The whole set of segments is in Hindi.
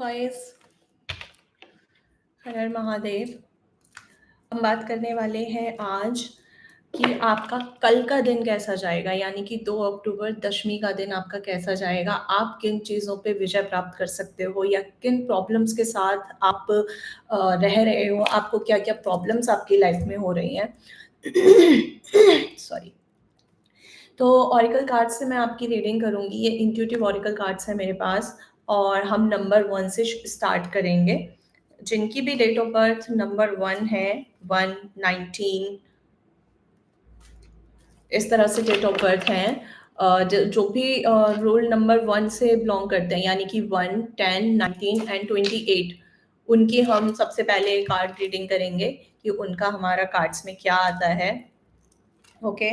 गाइस, हर हर महादेव। हम बात करने वाले हैं आज कि आपका कल का दिन कैसा जाएगा, यानी कि 2 अक्टूबर दशमी का दिन आपका कैसा जाएगा। आप किन चीज़ों पे विजय प्राप्त कर सकते हो या किन प्रॉब्लम्स के साथ आप रह रहे हो, आपको क्या-क्या प्रॉब्लम्स आपकी लाइफ में हो रही हैं। सॉरी। तो ऑरेकल कार्ड से मैं आपकी रीडिंग करूँगी। ये इंट्यूटिव ऑरेकल कार्ड्स है मेरे पास और हम नंबर 1 से स्टार्ट करेंगे। जिनकी भी डेट ऑफ बर्थ नंबर 1 है, 1, 19 इस तरह से डेट ऑफ बर्थ हैं, जो भी रोल नंबर 1 से बिलोंग करते हैं, यानी कि 1, 10, 19 एंड 28, उनकी हम सबसे पहले कार्ड रीडिंग करेंगे कि उनका हमारा कार्ड्स में क्या आता है। ओके।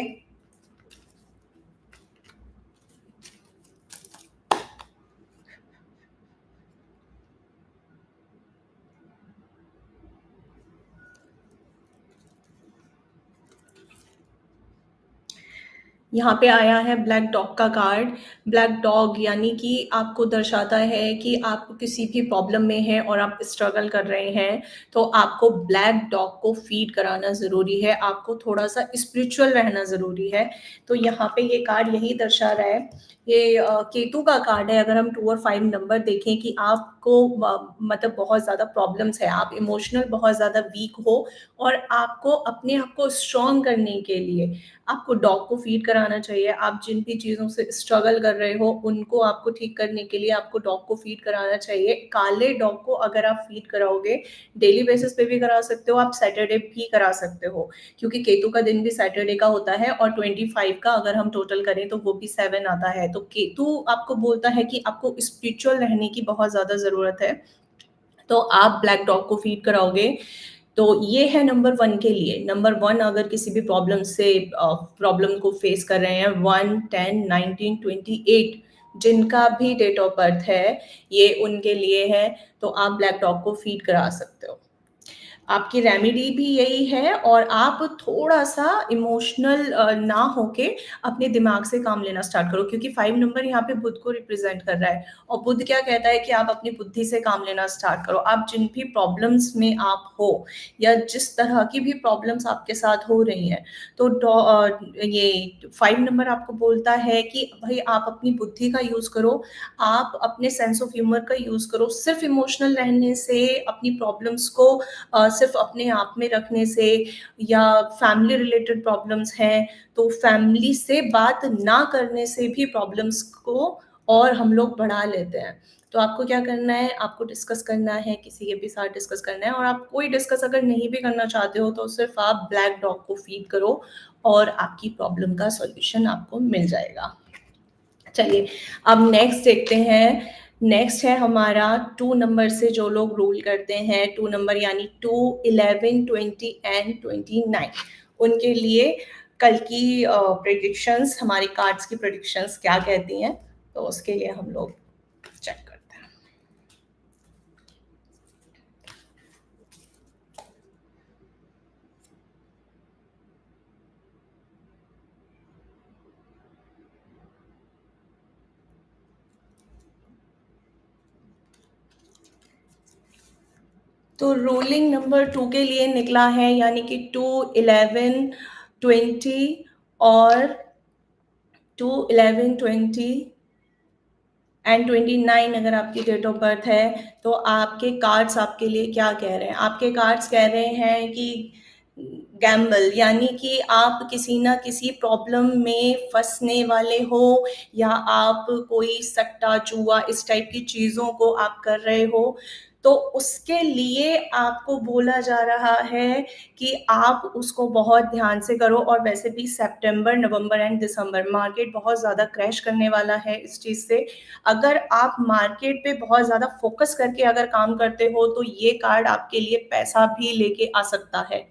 यहाँ पे आया है ब्लैक डॉग का कार्ड। ब्लैक डॉग यानी कि आपको दर्शाता है कि आप किसी भी प्रॉब्लम में हैं और आप स्ट्रगल कर रहे हैं, तो आपको ब्लैक डॉग को फीड कराना ज़रूरी है, आपको थोड़ा-सा स्पिरिचुअल रहना ज़रूरी है। तो यहाँ पे ये कार्ड यही दर्शा रहा है। ये केतु का कार्ड है। अगर हम 2 और 5 नंबर देखें कि आपको मतलब बहुत ज़्यादा प्रॉब्लम्स है, आप इमोशनल बहुत ज़्यादा वीक हो और आपको अपने आप को स्ट्रॉन्ग करने के लिए आपको डॉग को फीड कराना चाहिए। आप जिन भी चीज़ों से स्ट्रगल कर रहे हो, उनको आपको ठीक करने के लिए आपको डॉग को फीड कराना चाहिए। काले डॉग को अगर आप फीड कराओगे, डेली बेसिस पे भी करा सकते हो, आप सैटरडे भी करा सकते हो, क्योंकि केतु का दिन भी सैटरडे का होता है और 25 का अगर हम टोटल करें तो वो भी 7 आता है। तो केतु आपको बोलता है कि आपको स्पिरिचुअल रहने की बहुत ज़्यादा ज़रूरत है। तो आप ब्लैक डॉग को फीड कराओगे, तो ये है नंबर 1 के लिए। नंबर 1 अगर किसी भी प्रॉब्लम को फेस कर रहे हैं, 1, 10, 19, 28 जिनका भी डेट ऑफ बर्थ है, ये उनके लिए है, तो आप ब्लैक डॉग को फीड करा सकते हो। आपकी रेमेडी भी यही है और आप थोड़ा-सा इमोशनल ना होके अपने दिमाग से काम लेना स्टार्ट करो, क्योंकि 5 नंबर यहाँ पे बुध को रिप्रेज़ेंट कर रहा है और बुध क्या कहता है कि आप अपनी बुद्धि से काम लेना स्टार्ट करो। आप जिन भी प्रॉब्लम्स में आप हो या जिस तरह की भी प्रॉब्लम्स आपके साथ हो रही हैं, तो ये 5 नंबर आपको बोलता है कि भई आप अपनी बुद्धि का यूज़ करो, आप अपने सेंस ऑफ ह्यूमर का यूज़ करो। सिर्फ़ इमोशनल रहने से अपनी प्रॉब्लम्स को सिर्फ अपने आप में रखने से, या फैमिली रिलेटेड प्रॉब्लम्स हैं, तो फैमिली से बात ना करने से भी प्रॉब्लम्स को और हम लोग बढ़ा लेते हैं। तो आपको क्या करना है, आपको डिस्कस करना है, किसी के भी साथ डिस्कस करना है, और आप कोई डिस्कस अगर नहीं भी करना चाहते हो, तो सिर्फ आप ब्लैक डॉग को फीड करो और आपकी प्रॉब्लम का सॉल्यूशन आपको मिल जाएगा। चलिए, अब नेक्स्ट देखते हैं। नेक्स्ट है हमारा 2 नंबर से जो लोग रूल करते हैं, 2 नंबर यानी 2, 11, 20 एंड 29, उनके लिए कल की प्रेडिक्शंस, हमारी कार्ड्स की प्रेडिक्शंस क्या कहती हैं, तो उसके लिए हम लोग चेक करते हैं। तो रोलिंग नंबर 2 के लिए निकला है, यानी कि 2, 11, 20 और 2, 11, 20 एंड 29 अगर आपकी डेट ऑफ बर्थ है, तो आपके कार्ड्स आपके लिए क्या कह रहे हैं? आपके कार्ड्स कह रहे हैं कि गैम्बल, यानी कि आप किसी ना किसी प्रॉब्लम में फंसने वाले हो, या आप कोई सट्टा जुआ इस टाइप की चीज़ों को आप कर रहे हो, तो उसके लिए आपको बोला जा रहा है कि आप उसको बहुत ध्यान से करो। और वैसे भी सितंबर, नवंबर एंड दिसंबर मार्केट बहुत ज़्यादा क्रैश करने वाला है इस चीज़ से। अगर आप मार्केट पे बहुत ज़्यादा फ़ोकस करके अगर काम करते हो, तो ये कार्ड आपके लिए पैसा भी लेके आ सकता है।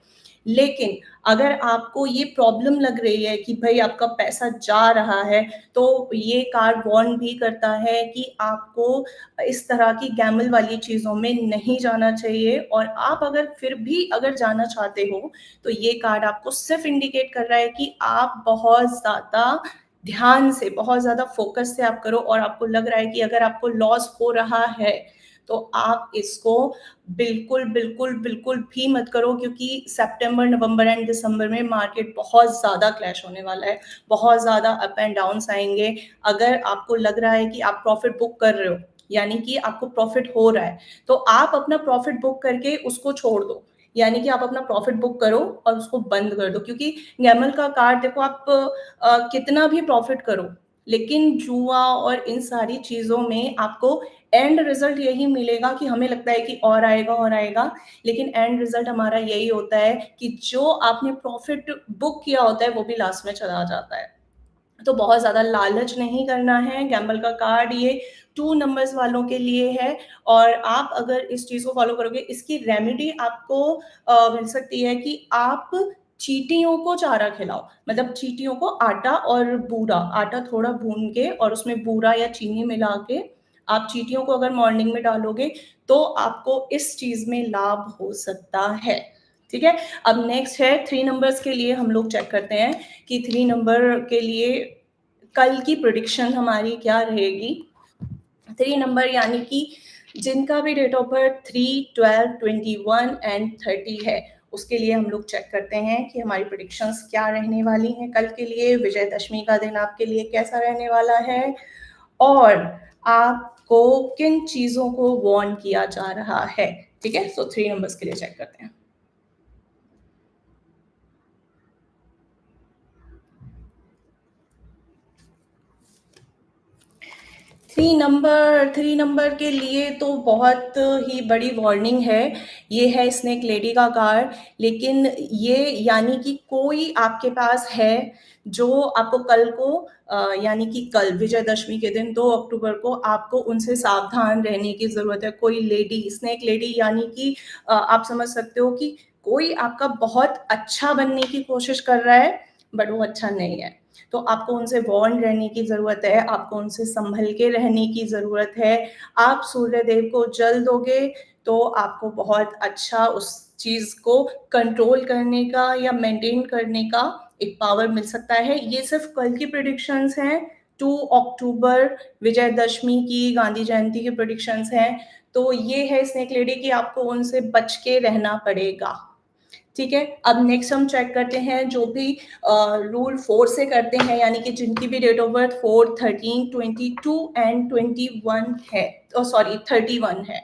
लेकिन अगर आपको ये प्रॉब्लम लग रही है कि भई आपका पैसा जा रहा है, तो ये कार्ड वार्न भी करता है कि आपको इस तरह की गैमल वाली चीज़ों में नहीं जाना चाहिए। और आप अगर फिर भी अगर जाना चाहते हो, तो ये कार्ड आपको सिर्फ़ इंडिकेट कर रहा है कि आप बहुत ज़्यादा ध्यान से, बहुत ज़्यादा फ़ोकस से आप करो, और आपको लग रहा है कि अगर आपको लॉस हो रहा है, तो आप इसको बिल्कुल, बिल्कुल, बिल्कुल भी मत करो, क्योंकि सितंबर, नवंबर एंड दिसंबर में मार्केट बहुत ज़्यादा क्रैश होने वाला है, बहुत ज़्यादा अप एंड डाउन्स आएँगे। अगर आपको लग रहा है कि आप प्रॉफ़िट बुक कर रहे हो, यानी कि आपको प्रॉफ़िट हो रहा है, तो आप अपना प्रॉफ़िट बुक करके उसको छोड़ दो। यानी कि आप अपना प्रॉफ़िट बुक करो और उसको बंद कर दो, क्योंकि गैमल का कार्ड देखो, आप कितना भी प्रॉफ़िट करो, लेकिन जुआ और इन सारी चीज़ों में आपको एंड रिज़ल्ट यही मिलेगा कि हमें लगता है कि और आएगा, लेकिन एंड रिज़ल्ट हमारा यही होता है कि जो आपने प्रॉफ़िट बुक किया होता है, वो भी लास्ट में चला जाता है। तो बहुत ज़्यादा लालच नहीं करना है, गैम्बल का कार्ड ये 2 नंबर्स वालों के लिए है, और आप अगर इस चीज़ को फ़ॉलो करोगे, इसकी रेमेडी आपको मिल सकती है कि आप चींटियों को चारा खिलाओ। मतलब चींटियों को आटा और बूरा, आटा थोड़ा भून के और उसमें बूरा या चीनी मिला के आप चींटियों को अगर मॉर्निंग में डालोगे, तो आपको इस चीज़ में लाभ हो सकता है। ठीक है? अब नेक्स्ट है 3 नंबर्स के लिए हम लोग चेक करते हैं कि 3 नंबर के लिए कल की प्रेडिक्शन हमारी क्या रहेगी। 3 नंबर यानी कि जिनका भी डेट ऑफ बर्थ 3, 12, 21 एंड 30 है, उसके लिए हम लोग चेक करते हैं कि हमारी प्रेडिक्शंस क्या रहने वाली हैं कल के लिए। विजयदशमी का दिन आपके लिए कैसा रहने वाला है और आपको किन चीज़ों को वार्न किया जा रहा है। ठीक है? सो 3 नंबर्स के लिए चेक करते हैं। 3 नंबर के लिए तो बहुत ही बड़ी वार्निंग है। ये है स्नेक लेडी का कार्ड, लेकिन ये यानी कि कोई आपके पास है जो आपको कल को यानी कि कल विजयदशमी के दिन 2 अक्टूबर को आपको उनसे सावधान रहने की ज़रूरत है। कोई लेडी, स्नेक लेडी यानी कि आप समझ सकते हो कि कोई आपका बहुत अच्छा बनने की कोशिश कर रहा है, बट वो अच्छा नहीं है। तो आपको उनसे वार्न रहने की ज़रूरत है, आपको उनसे सँभल के रहने की ज़रूरत है। आप सूर्यदेव को जल दोगे, तो आपको बहुत अच्छा उस चीज़ को कंट्रोल करने का या मेंटेन करने का एक पावर मिल सकता है। ये सिर्फ़ कल की प्रेडिक्शंस हैं, 2 अक्टूबर विजयदशमी की, गांधी जयंती की प्रेडिक्शंस हैं। तो ये है स्नेक लेडी कि आपको उनसे बच के रहना पड़ेगा। ठीक है? अब नेक्स्ट हम चेक करते हैं जो भी रूल 4 से करते हैं, यानी कि जिनकी भी डेट ऑफ बर्थ 4, 13, 22 एंड 21 है, सॉरी 31 है।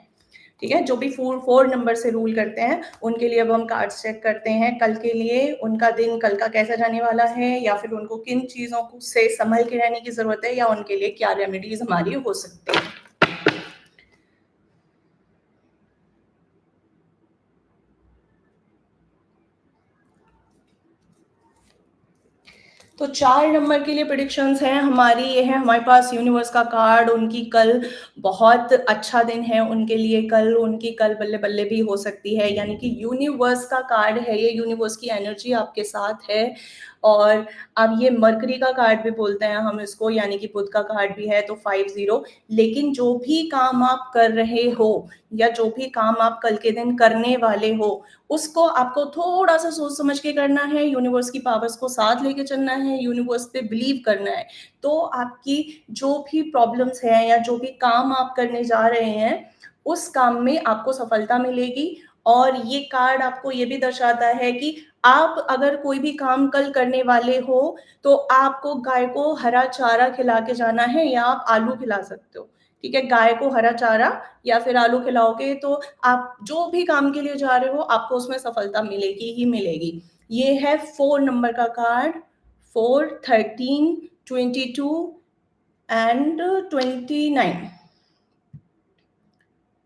ठीक है? जो भी 4 नंबर से रूल करते हैं, उनके लिए अब हम कार्ड्स चेक करते हैं कल के लिए। उनका दिन कल का कैसा जाने वाला है, या फिर उनको किन चीज़ों को से संभल के रहने की ज़रूरत है, या उनके लिए क्या रेमेडीज़ हमारी हो सकती हैं। तो 4 नंबर के लिए प्रेडिक्शंस हैं हमारी, ये है हमारे पास यूनिवर्स का कार्ड। उनकी कल बहुत अच्छा दिन है उनके लिए कल, उनकी कल बल्ले-बल्ले भी हो सकती है, यानी कि यूनिवर्स का कार्ड है ये, यूनिवर्स की एनर्जी आपके साथ है। और अब ये मरकरी का कार्ड भी बोलते हैं हम इसको, यानी कि बुध का कार्ड भी है, तो 50। लेकिन जो भी काम आप कर रहे हो या जो भी काम आप कल के दिन करने वाले हो, उसको आपको थोड़ा-सा सोच समझ के करना है, यूनिवर्स की पावर्स को साथ लेके चलना है, यूनिवर्स पे बिलीव करना है। तो आपकी जो भी प्रॉब्लम्स हैं या जो भी काम आप करने जा रहे हैं, उस काम में आपको सफलता मिलेगी। और ये कार्ड आपको ये भी दर्शाता है कि आप अगर कोई भी काम कल करने वाले हो, तो आपको गाय को हरा चारा खिला के जाना है, या आप आलू खिला सकते हो। ठीक है? गाय को हरा चारा या फिर आलू खिलाओगे, तो आप जो भी काम के लिए जा रहे हो, आपको उसमें सफलता मिलेगी ही मिलेगी। ये है 4 नंबर का कार्ड, 4, 13, 22 एंड 29,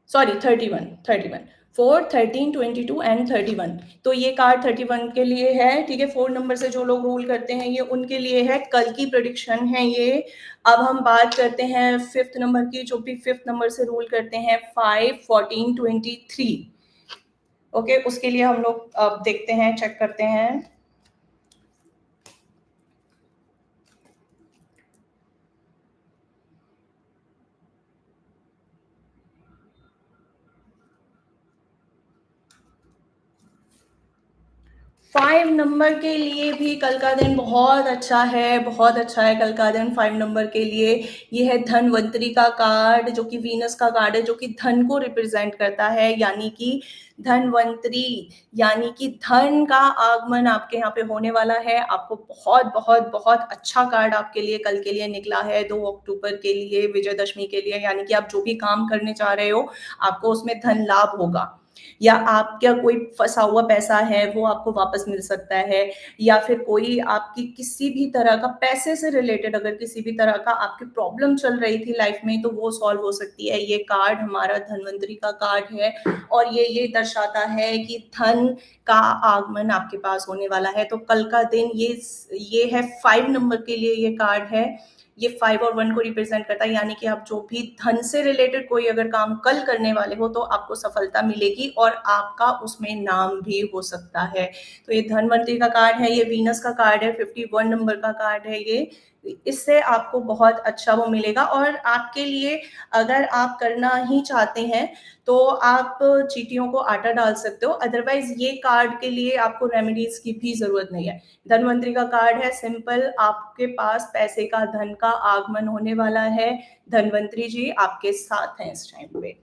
सॉरी 31, 31, 4, 13, 22 एंड 31। तो ये कार्ड 31 के लिए है। ठीक है? 4 नंबर से जो लोग रूल करते हैं, ये उनके लिए है, कल की प्रेडिक्शन है ये। अब हम बात करते हैं 5th नंबर की, जो भी 5th नंबर से रूल करते हैं, 5, 14, 23। ओके, उसके लिए हम लोग अब देखते हैं, चेक करते हैं। 5 नंबर के लिए भी कल का दिन बहुत अच्छा है, बहुत अच्छा है कल का दिन 5 नंबर के लिए। ये है धनवंतरी का कार्ड, जो कि वीनस का कार्ड है, जो कि धन को रिप्रेजेंट करता है, यानी कि धनवंतरी, यानी कि धन का आगमन आपके यहाँ पे होने वाला है। आपको बहुत बहुत बहुत अच्छा कार्ड आपके लिए कल के लिए निकला है 2 अक्टूबर के लिए, विजयदशमी के लिए, यानी कि आप जो भी काम करने जा रहे हो, आपको उसमें धन लाभ होगा, या आपका कोई फँसा हुआ पैसा है वो आपको वापस मिल सकता है, या फिर कोई आपकी किसी भी तरह का पैसे से रिलेटेड अगर किसी भी तरह का आपकी प्रॉब्लम चल रही थी लाइफ में, तो वो सॉल्व हो सकती है। ये कार्ड हमारा धनवंतरी का कार्ड है, और ये दर्शाता है कि धन का आगमन आपके पास होने वाला है। तो कल का दिन ये है 5 नंबर के लिए ये कार्ड है। ये 5 और 1 को रिप्रेजेंट करता है, यानी कि आप जो भी धन से रिलेटेड कोई अगर काम कल करने वाले हो तो आपको सफलता मिलेगी, और आपका उसमें नाम भी हो सकता है। तो ये धनवंतरी का कार्ड है, ये वीनस का कार्ड है, 51 नंबर का कार्ड है ये। इससे आपको बहुत अच्छा वो मिलेगा, और आपके लिए अगर आप करना ही चाहते हैं तो आप चींटियों को आटा डाल सकते हो, अदरवाइज ये कार्ड के लिए आपको रेमेडीज की भी जरूरत नहीं है। धनवंतरी का कार्ड है, सिंपल, आपके पास पैसे का, धन का आगमन होने वाला है। धनवंतरी जी आपके साथ हैं इस टाइम पे।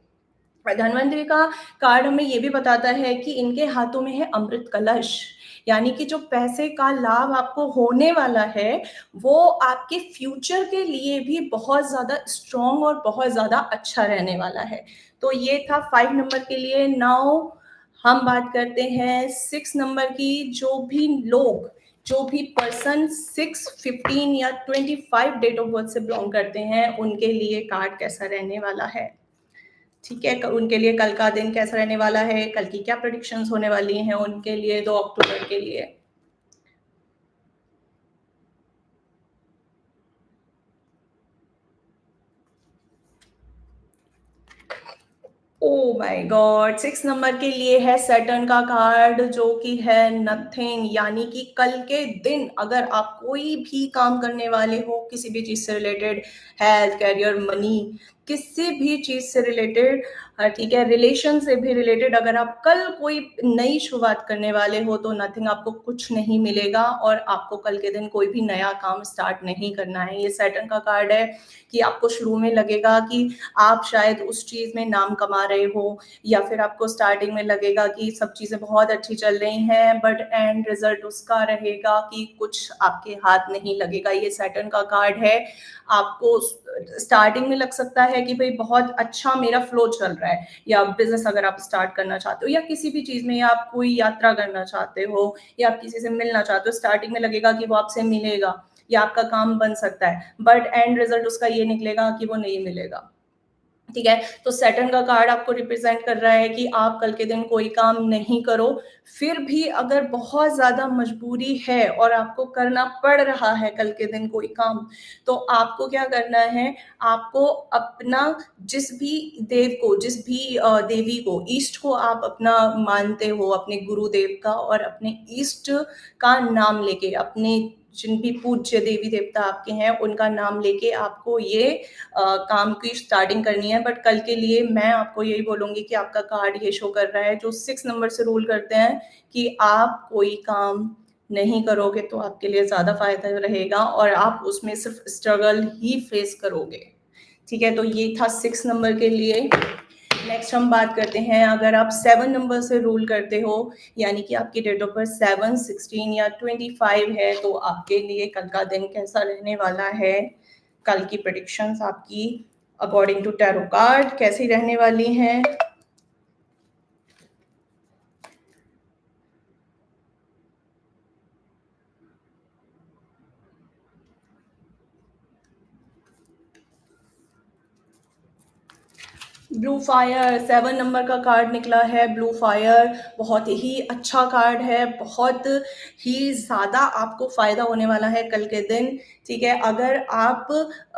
धनवंतरी का कार्ड हमें ये भी बताता है कि इनके हाथों में है अमृत कलश, यानी कि जो पैसे का लाभ आपको होने वाला है वो आपके फ्यूचर के लिए भी बहुत ज्यादा स्ट्रॉन्ग और बहुत ज्यादा अच्छा रहने वाला है। तो ये था 5 नंबर के लिए। नाउ हम बात करते हैं 6 नंबर की। जो भी पर्सन 6, 15 या 25 डेट ऑफ बर्थ से बिलोंग करते हैं, उनके लिए कार्ड कैसा रहने वाला है, ठीक है, उनके लिए कल का दिन कैसा रहने वाला है, कल की क्या प्रेडिक्शंस होने वाली हैं उनके लिए 2 अक्टूबर के लिए। ओ माय गॉड, 6 नंबर के लिए है सैटर्न का कार्ड, जो कि है नथिंग, यानी कि कल के दिन अगर आप कोई भी काम करने वाले हो किसी भी चीज से रिलेटेड, हेल्थ, करियर, मनी, किसी भी चीज से रिलेटेड, ठीक है, रिलेशन से भी रिलेटेड, अगर आप कल कोई नई शुरुआत करने वाले हो तो नथिंग, आपको कुछ नहीं मिलेगा, और आपको कल के दिन कोई भी नया काम स्टार्ट नहीं करना है। ये सैटर्न का कार्ड है कि आपको शुरू में लगेगा कि आप शायद उस चीज में नाम कमा रहे हो, या फिर आपको स्टार्टिंग में लगेगा कि सब चीजें बहुत अच्छी चल रही हैं, बट एंड रिजल्ट उसका रहेगा कि कुछ आपके हाथ नहीं लगेगा। ये सैटर्न का कार्ड है। आपको स्टार्टिंग में लग सकता है कि भाई बहुत अच्छा मेरा फ्लो चल रहा है, या बिजनेस अगर आप स्टार्ट करना चाहते हो, या किसी भी चीज में, या आप कोई यात्रा करना चाहते हो, या आप किसी से मिलना चाहते हो, स्टार्टिंग में लगेगा कि वो आपसे मिलेगा या आपका काम बन सकता है, बट एंड रिजल्ट उसका ये निकलेगा कि वो नहीं मिलेगा, ठीक है। तो सैटर्न का कार्ड आपको रिप्रेजेंट कर रहा है कि आप कल के दिन कोई काम नहीं करो, फिर भी अगर बहुत ज्यादा मजबूरी है और आपको करना पड़ रहा है कल के दिन कोई काम, तो आपको क्या करना है, आपको अपना जिस भी देव को, जिस भी देवी को, ईस्ट को आप अपना मानते हो, अपने गुरुदेव का और अपने ईस्ट का नाम लेके, अपने जिन भी पूज्य देवी देवता आपके हैं उनका नाम लेके आपको ये काम की स्टार्टिंग करनी है। बट कल के लिए मैं आपको यही बोलूंगी कि आपका कार्ड ये शो कर रहा है, जो 6 नंबर से रूल करते हैं, कि आप कोई काम नहीं करोगे तो आपके लिए ज्यादा फायदा रहेगा, और आप उसमें सिर्फ स्ट्रगल ही फेस करोगे, ठीक है। तो ये था 6 नंबर के लिए। नेक्स्ट हम बात करते हैं, अगर आप 7 नंबर से रूल करते हो, यानी कि आपकी डेट ऑफ बर्थ 7, 16 या 25 है, तो आपके लिए कल का दिन कैसा रहने वाला है, कल की प्रेडिक्शंस आपकी अकॉर्डिंग टू टैरो कार्ड कैसी रहने वाली हैं। ब्लू फायर, 7 नंबर का कार्ड निकला है, ब्लू फायर बहुत ही अच्छा कार्ड है, बहुत ही ज़्यादा आपको फ़ायदा होने वाला है कल के दिन, ठीक है। अगर आप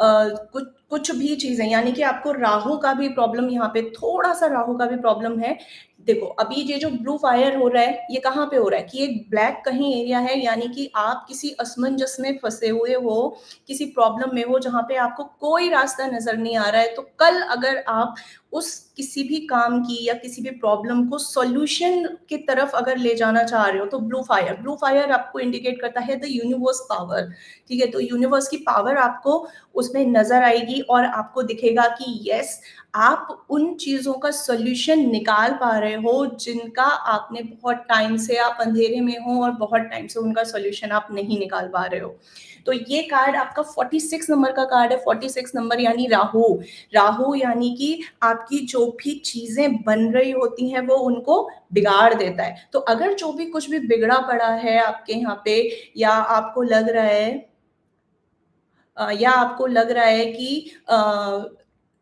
कुछ कुछ भी चीज़ें, यानी कि आपको राहु का भी प्रॉब्लम, यहाँ पे थोड़ा सा राहु का भी प्रॉब्लम है। देखो अभी ये जो ब्लू फायर हो रहा है ये कहाँ पे हो रहा है, कि एक ब्लैक कहीं एरिया है, यानी कि आप किसी असमंजस में फंसे हुए हो, किसी प्रॉब्लम में हो जहाँ पे आपको कोई रास्ता नजर नहीं आ रहा है। तो कल अगर आप उस किसी भी काम की या किसी भी प्रॉब्लम को सॉल्यूशन की तरफ अगर ले जाना चाह रहे हो तो ब्लू फायर आपको इंडिकेट करता है द यूनिवर्स पावर। ठीक है, तो यूनिवर्स की पावर आपको उसमें नजर आएगी और आपको दिखेगा कि यस, आप उन चीजों का सॉल्यूशन निकाल पा रहे हो जिनका आपने बहुत टाइम से आप अंधेरे में हो और बहुत टाइम से उनका सॉल्यूशन आप नहीं निकाल पा रहे हो। तो ये कार्ड आपका 46 नंबर का कार्ड है। 46 नंबर यानी राहु। राहु यानी कि आपकी जो भी चीजें बन रही होती हैं वो उनको बिगाड़ देता है। तो अगर जो भी कुछ भी बिगड़ा पड़ा है आपके यहाँ पे, या आपको लग रहा है कि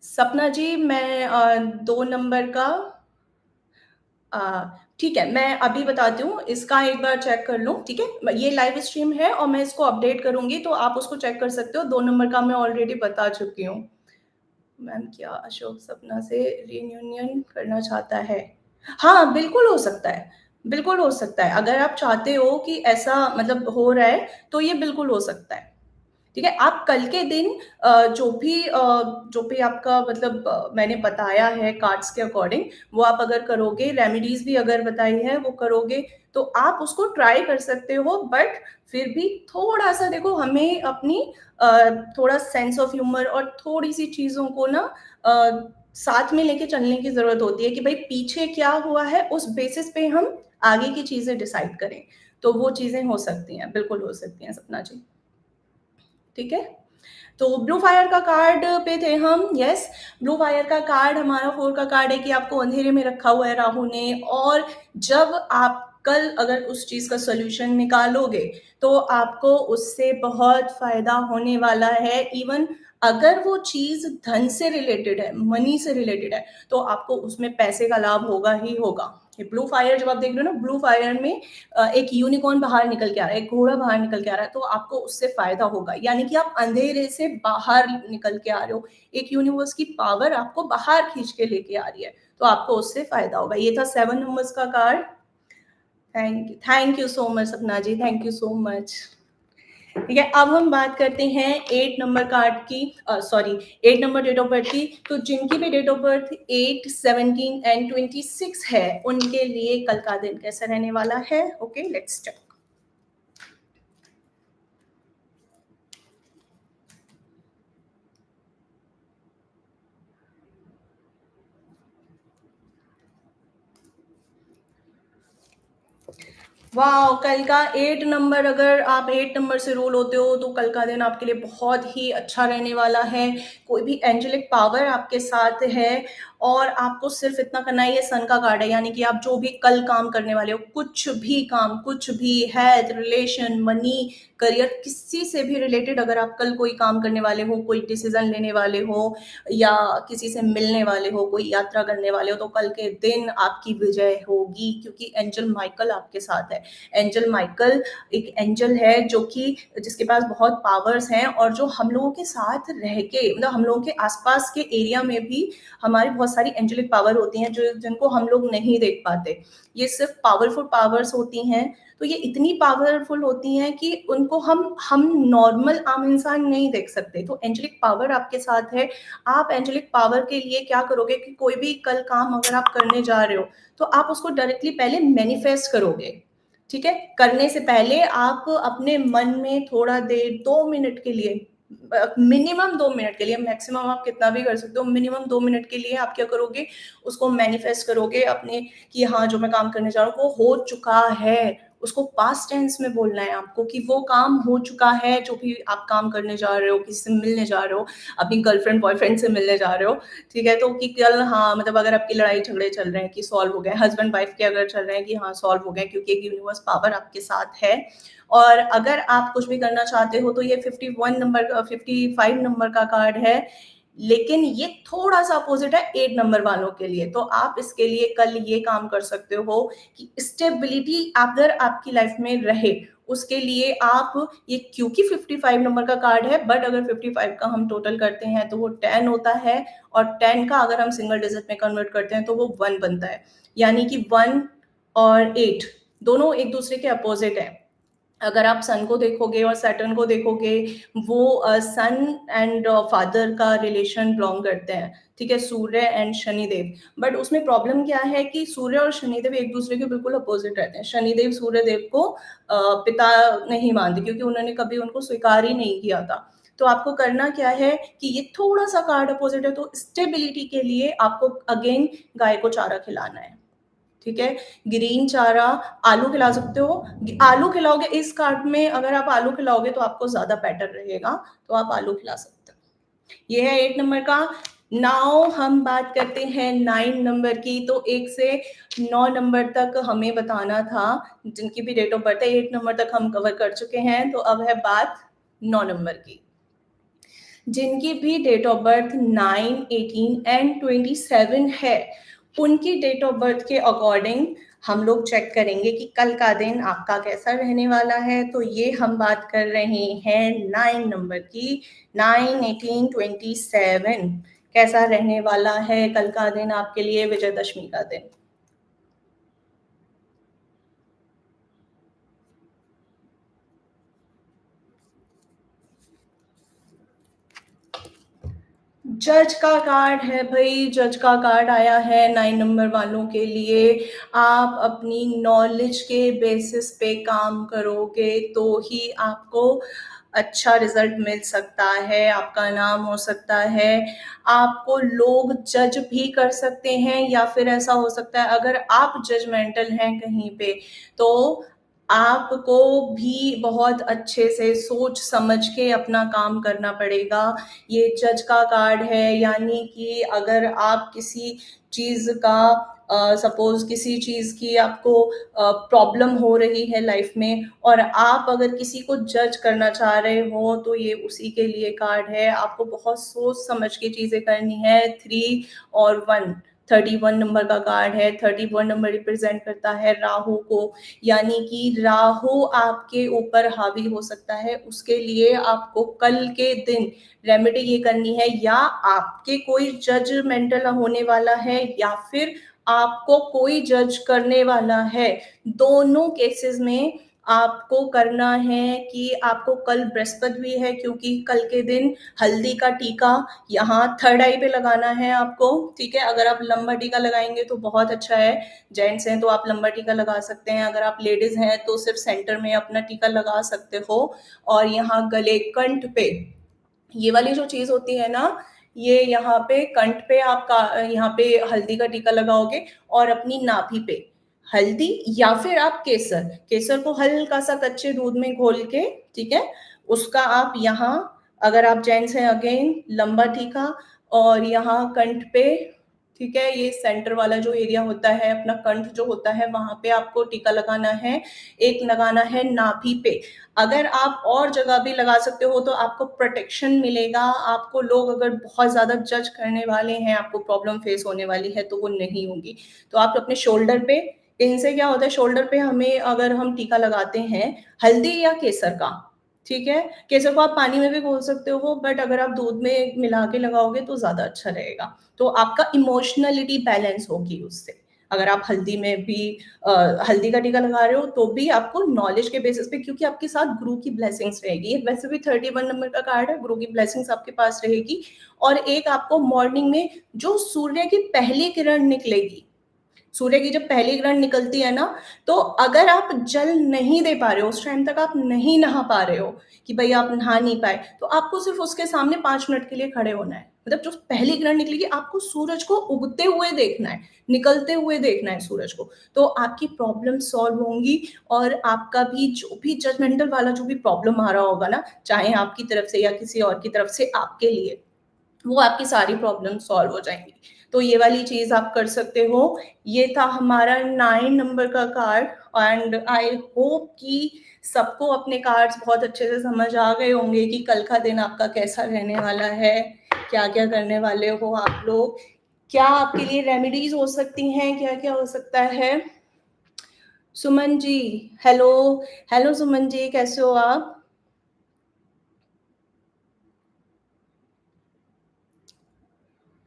सपना जी, मैं 2 नंबर का अ, ठीक है, मैं अभी बताती हूँ, इसका एक बार चेक कर लूँ, ठीक है? ये लाइव स्ट्रीम है और मैं इसको अपडेट करूँगी, तो आप उसको चेक कर सकते हो। 2 नंबर का मैं ऑलरेडी बता चुकी हूँ। मैम, क्या अशोक सपना से रियूनियन करना चाहता है? हाँ, बिल्कुल हो सकता है, बिल्कुल हो सकता है। अगर आप चाहते हो कि ऐसा मतलब हो रहा है, तो ये बिल्कुल हो सकता है। ठीक है, आप कल के दिन जो भी आपका मतलब मैंने बताया है कार्ड्स के अकॉर्डिंग, वो आप अगर करोगे, रेमेडीज भी अगर बताई है वो करोगे, तो आप उसको ट्राई कर सकते हो। बट फिर भी थोड़ा सा देखो, हमें अपनी थोड़ा सेंस ऑफ ह्यूमर और थोड़ी सी चीजों को ना साथ में लेके चलने की जरूरत होती है कि भाई पीछे क्या हुआ है, उस बेसिस पे हम आगे की चीजें डिसाइड करें। तो वो चीजें हो सकती हैं, बिल्कुल हो सकती हैं सपना जी। ठीक है, तो ब्लू फायर का कार्ड पे थे हम। यस, ब्लू फायर का कार्ड हमारा 4 का कार्ड है कि आपको अंधेरे में रखा हुआ है राहु ने, और जब आप कल अगर उस चीज का सोल्यूशन निकालोगे तो आपको उससे बहुत फायदा होने वाला है। इवन अगर वो चीज धन से रिलेटेड है, मनी से रिलेटेड है, तो आपको उसमें पैसे का लाभ होगा ही होगा। ये ब्लू फायर जब आप देख रहे हो ना, ब्लू फायर में एक यूनिकॉर्न बाहर निकल के आ रहा है, एक घोड़ा बाहर निकल के आ रहा है, तो आपको उससे फायदा होगा। यानी कि आप अंधेरे से बाहर निकल के आ रहे हो, एक यूनिवर्स की पावर आपको बाहर खींच के लेके आ रही है, तो आपको उससे फायदा होगा। ये था 7 नंबर्स का card. Thank you so much Sapna ji, thank you so much. ठीक है, अब हम बात करते हैं 8 नंबर कार्ड की, sorry 8 number date of birth की। तो जिनकी भी डेट ऑफ बर्थ 8, 17 एंड 26 है, उनके लिए कल का दिन कैसा रहने वाला है? Okay, let's check. वाह, कल का 8 नंबर, अगर आप 8 नंबर से रोल होते हो तो कल का दिन आपके लिए बहुत ही अच्छा रहने वाला है। कोई भी एंजेलिक पावर आपके साथ है और आपको सिर्फ इतना करना है। ये सन का कार्ड है, यानी कि आप जो भी कल काम करने वाले हो, कुछ भी काम, कुछ भी, हेल्थ, रिलेशन, मनी, करियर, किसी से भी रिलेटेड अगर आप कल कोई काम करने वाले हो, कोई डिसीजन लेने वाले हो या किसी से मिलने वाले हो, कोई यात्रा करने वाले हो, तो कल के दिन आपकी विजय होगी, क्योंकि एंजल माइकल आपके साथ है। एंजल माइकल एक एंजल है जो कि जिसके पास बहुत पावर्स हैं, और जो हम लोगों के साथ रह के, मतलब हम लोगों के आसपास के एरिया में भी हमारी बहुत सारी एंजेलिक पावर होती हैं जो जिनको हम लोग नहीं देख पाते। ये सिर्फ पावरफुल पावर्स होती हैं, तो ये इतनी पावरफुल होती हैं कि उनको हम नॉर्मल आम इंसान नहीं देख सकते। तो एंजेलिक पावर आपके साथ है। आप एंजेलिक पावर के लिए क्या करोगे कि कोई भी कल काम अगर आप करने जा रहे हो, तो आप उसको डायरेक्टली पहले मैनिफेस्ट करोगे। ठीक है, करने से पहले आप अपने मन में थोड़ा देर, 2 मिनट के लिए, मिनिमम 2 मिनट के लिए, मैक्सिमम आप कितना भी कर सकते हो, मिनिमम 2 मिनट के लिए आप क्या करोगे, उसको मैनिफेस्ट करोगे अपने, कि हाँ जो मैं काम करने जा रहा हूँ वो हो चुका है। उसको पास्ट टेंस में बोलना है आपको कि वो काम हो चुका है, जो भी आप काम करने जा रहे हो, किसी से मिलने जा रहे हो, अपनी गर्लफ्रेंड बॉयफ्रेंड से मिलने जा रहे हो। ठीक है, तो कि कल, हाँ मतलब अगर आपकी लड़ाई झगड़े चल रहे हैं कि सॉल्व हो गए, हस्बैंड वाइफ के अगर चल रहे हैं कि हाँ सॉल्व हो गए, क्योंकि एक यूनिवर्स पावर आपके साथ है। और अगर आप कुछ भी करना चाहते हो तो ये 51 नंबर का, 55 नंबर का कार्ड है, लेकिन ये थोड़ा सा अपोजिट है 8 नंबर वालों के लिए। तो आप इसके लिए कल ये काम कर सकते हो कि स्टेबिलिटी अगर आपकी लाइफ में रहे, उसके लिए आप ये, क्योंकि 55 नंबर का कार्ड है, बट अगर 55 का हम टोटल करते हैं तो वो 10 होता है, और 10 का अगर हम सिंगल डिजिट में कन्वर्ट करते हैं तो वो 1 बनता है। यानी कि 1 और 8 दोनों एक दूसरे के अपोजिट है। अगर आप सन को देखोगे और सैटर्न को देखोगे, वो सन एंड फादर का रिलेशन बिलोंग करते हैं, ठीक है, सूर्य एंड शनिदेव। बट उसमें प्रॉब्लम क्या है कि सूर्य और शनिदेव एक दूसरे के बिल्कुल अपोजिट रहते हैं। शनिदेव सूर्यदेव को पिता नहीं मानते, क्योंकि उन्होंने कभी उनको स्वीकार ही नहीं किया था। तो आपको करना क्या है कि ये थोड़ा सा कार्ड अपोजिट है, तो स्टेबिलिटी के लिए आपको अगेन गाय को चारा खिलाना है, ठीक है। ग्रीन चारा, आलू खिला सकते हो। आलू खिलाओगे, इस कार्ड में अगर आप आलू खिलाओगे तो आपको ज्यादा बेटर रहेगा, तो आप आलू खिला सकते हो। ये है 8 नंबर का। नाउ हम बात करते हैं 9 नंबर की। तो 1 से 9 नंबर तक हमें बताना था, जिनकी भी डेट ऑफ बर्थ है। 8 नंबर तक हम कवर कर चुके हैं, तो अब है बात 9 नंबर की। जिनकी भी डेट ऑफ बर्थ 9, 18 एंड 27 है, उनकी डेट ऑफ बर्थ के अकॉर्डिंग हम लोग चेक करेंगे कि कल का दिन आपका कैसा रहने वाला है। तो ये हम बात कर रहे हैं 9 नंबर की। 9, 18, 27 कैसा रहने वाला है कल का दिन आपके लिए, विजयदशमी का दिन। जज का कार्ड है भाई, जज का कार्ड आया है 9 नंबर वालों के लिए। आप अपनी नॉलेज के बेसिस पे काम करोगे तो ही आपको अच्छा रिजल्ट मिल सकता है, आपका नाम हो सकता है। आपको लोग जज भी कर सकते हैं, या फिर ऐसा हो सकता है अगर आप जजमेंटल हैं कहीं पे, तो आपको भी बहुत अच्छे से सोच समझ के अपना काम करना पड़ेगा। ये जज का कार्ड है, यानी कि अगर आप किसी चीज़ का सपोज किसी चीज़ की आपको प्रॉब्लम हो रही है लाइफ में, और आप अगर किसी को जज करना चाह रहे हो, तो ये उसी के लिए कार्ड है। आपको बहुत सोच समझ के चीज़ें करनी है। 3 और 1, 31 नंबर का कार्ड है। 31 नंबर रिप्रेजेंट करता है राहु को, यानी कि राहु आपके ऊपर हावी हो सकता है। उसके लिए आपको कल के दिन रेमेडी ये करनी है, या आपके कोई जजमेंटल होने वाला है, या फिर आपको कोई जज करने वाला है। दोनों केसेस में आपको करना है कि आपको कल बृहस्पति भी है, क्योंकि कल के दिन हल्दी का टीका यहाँ थर्ड आई पे लगाना है आपको, ठीक है। अगर आप लंबा टीका लगाएंगे तो बहुत अच्छा है। जेंट्स हैं तो आप लंबा टीका लगा सकते हैं, अगर आप लेडीज हैं तो सिर्फ सेंटर में अपना टीका लगा सकते हो। और यहाँ गले कंठ पे ये वाली जो चीज होती है ना, ये यहाँ पे कंठ पे आपका यहाँ पे हल्दी का टीका लगाओगे, और अपनी नाभि पे हल्दी, या फिर आप केसर, केसर को हल्का सा कच्चे दूध में घोल के, ठीक है, उसका आप यहाँ, अगर आप जेंट्स हैं अगेन लंबा टीका, और यहाँ कंठ पे, ठीक है, ये सेंटर वाला जो एरिया होता है अपना कंठ जो होता है, वहां पे आपको टीका लगाना है। एक लगाना है नाभि पे। अगर आप और जगह भी लगा सकते हो तो आपको प्रोटेक्शन मिलेगा। आपको लोग अगर बहुत ज्यादा जज करने वाले हैं, आपको प्रॉब्लम फेस होने वाली है, तो वो नहीं होगी। तो आप अपने शोल्डर पे, इनसे क्या होता है, शोल्डर पे हमें अगर हम टीका लगाते हैं हल्दी या केसर का, ठीक है, केसर को आप पानी में भी घोल सकते हो, बट अगर आप दूध में मिला के लगाओगे तो ज्यादा अच्छा रहेगा। तो आपका इमोशनलिटी बैलेंस होगी उससे। अगर आप हल्दी में भी हल्दी का टीका लगा रहे हो तो भी आपको नॉलेज के बेसिस पे, क्योंकि आपके साथ गुरु की ब्लेसिंग्स रहेगी। वैसे भी 31 नंबर का कार्ड है, गुरु की ब्लेसिंग्स आपके पास रहेगी। और एक आपको मॉर्निंग में जो सूर्य की पहली किरण निकलेगी, सूर्य की जब पहली किरण निकलती है ना, तो अगर आप जल नहीं दे पा रहे हो, उस टाइम तक आप नहीं नहा पा रहे हो, कि भाई आप नहा नहीं पाए, तो आपको सिर्फ उसके सामने 5 मिनट के लिए खड़े होना है। मतलब जो पहली किरण निकलेगी, आपको सूरज को उगते हुए देखना है, निकलते हुए देखना है सूरज को। तो आपकी प्रॉब्लम सॉल्व होंगी, और आपका भी जो भी जजमेंटल वाला जो भी प्रॉब्लम आ रहा होगा ना, चाहे आपकी तरफ से या किसी और की तरफ से आपके लिए, वो आपकी सारी प्रॉब्लम सॉल्व हो जाएंगी। तो ये वाली चीज आप कर सकते हो। ये था हमारा 9 नंबर का कार्ड। एंड आई होप कि सबको अपने कार्ड्स बहुत अच्छे से समझ आ गए होंगे कि कल का दिन आपका कैसा रहने वाला है, क्या क्या करने वाले हो आप लोग, क्या आपके लिए रेमेडीज हो सकती हैं, क्या क्या हो सकता है। सुमन जी, हेलो। हेलो सुमन जी, कैसे हो आप?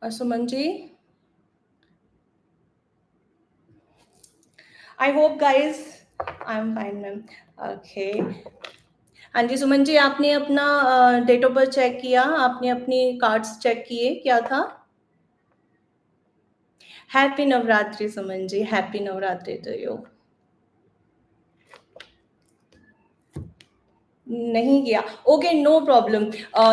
Suman ji, I hope guys I am fine ma'am. Okay. हाँ जी, सुमन जी, आपने अपना डेट ऑफ बर्थ चेक किया? आपने अपनी कार्ड्स चेक किए? क्या था? Happy Navratri Suman ji, happy Navratri to you. नहीं किया? Okay, no problem.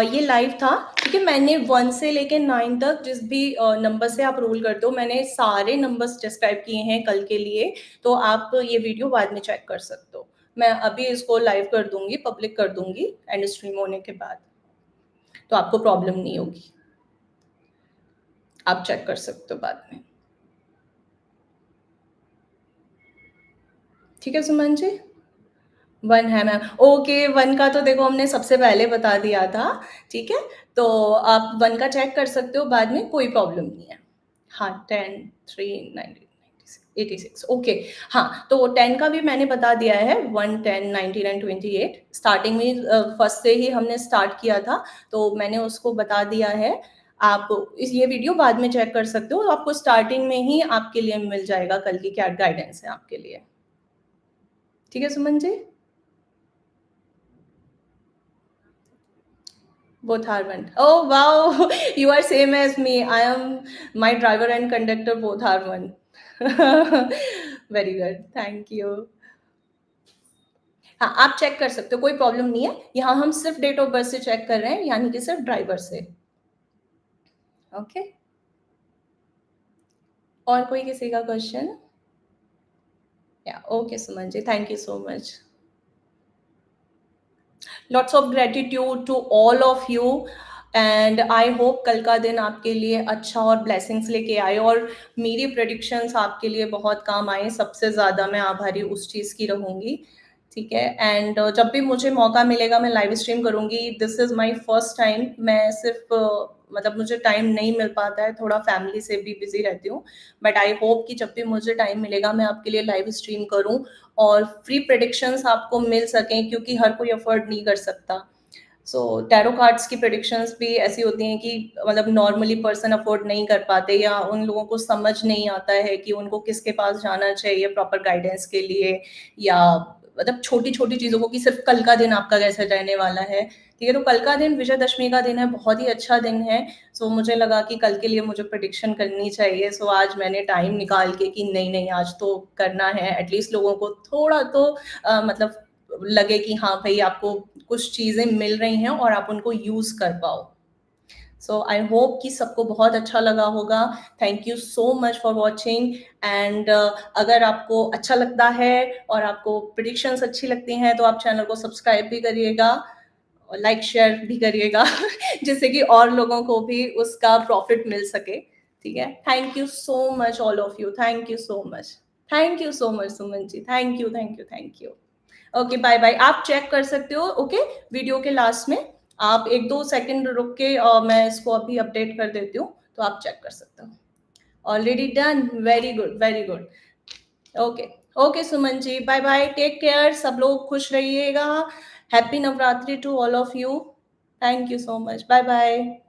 ये लाइव था, ठीक है? मैंने 1 से लेके 9 तक जिस भी नंबर से आप रोल करते हो, मैंने सारे नंबर्स डिस्क्राइब किए हैं कल के लिए, तो आप ये वीडियो बाद में चेक कर सकते हो। मैं अभी इसको लाइव कर दूँगी, पब्लिक कर दूँगी एंड स्ट्रीम होने के बाद, तो आपको प्रॉब्लम नहीं होगी। आप चेक कर सकते हो बाद में। ठीक है सुमन जी? 1 है मैम। ओके, 1 का तो देखो हमने सबसे पहले बता दिया था, ठीक है? तो आप 1 का चेक कर सकते हो बाद में, कोई प्रॉब्लम नहीं है। हाँ, 10, 3, 19, 86 ओके। हाँ, तो 10 का भी मैंने बता दिया है, 1, 10, 19 एंड 28 स्टार्टिंग में फर्स्ट से ही हमने स्टार्ट किया था, तो मैंने उसको बता दिया है। आप इस ये वीडियो बाद में चेक कर सकते हो, आपको स्टार्टिंग में ही आपके लिए मिल जाएगा कल की क्या गाइडेंस है आपके लिए। ठीक है Suman ji? Both are one. Oh wow, you are same as me. I am my driver and conductor both are one. Very good. Thank you. हाँ, आप चेक कर सकते हो, कोई प्रॉब्लम नहीं है। यहाँ हम सिर्फ डेट ऑफ बर्थ से चेक कर रहे हैं, यानी कि सिर्फ ड्राइवर से। ओके? और कोई किसी का क्वेश्चन? या okay Suman ji, thank you so much. Lots of gratitude to all of you and I hope कल का दिन आपके लिए अच्छा और ब्लेसिंग्स लेके आए और मेरी प्रेडिक्शंस आपके लिए बहुत काम आए। सबसे ज़्यादा मैं आभारी उस चीज़ की रहूँगी, ठीक है? एंड जब भी मुझे मौका मिलेगा मैं लाइव स्ट्रीम करूँगी। This is my first time. मैं सिर्फ मतलब मुझे टाइम नहीं मिल पाता है, थोड़ा फैमिली से भी बिज़ी रहती हूँ। बट आई होप कि जब भी मुझे टाइम मिलेगा मैं आपके लिए लाइव स्ट्रीम करूँ और फ्री प्रेडिक्शंस आपको मिल सकें, क्योंकि हर कोई अफोर्ड नहीं कर सकता। सो टैरो कार्ड्स की प्रेडिक्शंस भी ऐसी होती हैं कि मतलब नॉर्मली पर्सन अफोर्ड नहीं कर पाते, या उन लोगों को समझ नहीं आता है कि उनको किसके पास जाना चाहिए प्रॉपर गाइडेंस के लिए, या मतलब छोटी-छोटी चीज़ों को कि सिर्फ़ कल का दिन आपका कैसे रहने वाला है, ठीक है? तो कल का दिन विजयदशमी का दिन है, बहुत ही अच्छा दिन है। सो मुझे लगा कि कल के लिए मुझे प्रेडिक्शन करनी चाहिए। सो आज मैंने टाइम निकाल के कि नहीं-नहीं आज तो करना है, एटलीस्ट लोगों को थोड़ा तो मतलब लगे कि हाँ भाई आपको कुछ चीज़ें मिल रही हैं और आप उनको यूज़ कर पाओ। सो आई होप कि सबको बहुत अच्छा लगा होगा। Thank you so much for watching and अगर आपको अच्छा लगता है और आपको प्रेडिक्शंस अच्छी लगती हैं, तो आप चैनल को सब्सक्राइब भी करिएगा और लाइक शेयर भी करिएगा जिससे कि और लोगों को भी उसका प्रॉफ़िट मिल सके, ठीक है? Thank you so much all of you, thank you so much. Thank you so much Suman ji, thank you, thank you, thank you. Okay, bye bye. आप चेक कर सकते हो, ओके? वीडियो के लास्ट में आप 1-2 सेकंड रुक के मैं इसको अभी अपडेट कर देती हूँ, तो आप चेक कर सकते हो। Already done, very good, very good. Okay, okay Suman ji, bye bye, take care, सब लोग खुश रहिएगा। Happy Navratri to all of you. Thank you so much, bye bye.